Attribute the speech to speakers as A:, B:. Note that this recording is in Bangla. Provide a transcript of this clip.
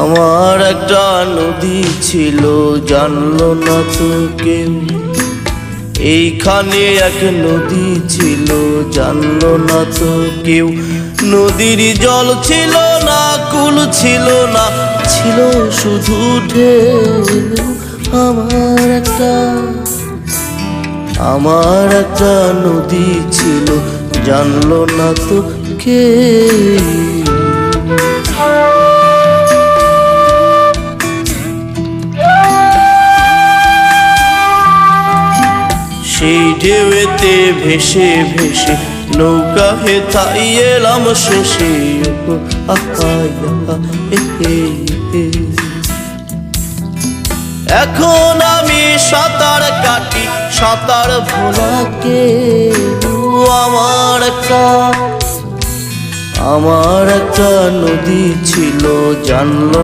A: আমার একটা নদী ছিল, জানলো না তো কেউ। এইখানে এক নদী ছিল, জানলো না তো কেউ। নদীর জল ছিল না, কুল ছিল না, ছিল শুধু ঢেউ। আমার একটা নদী ছিল, জানলো না তো কেউ। সেই ঢেউতে ভেসে ভেসে নৌকা হেথাই এলাম শেষে। এখন আমি সাঁতার কাটি, সাঁতার ভোলাকে। আমার একটা নদী ছিল, জানলো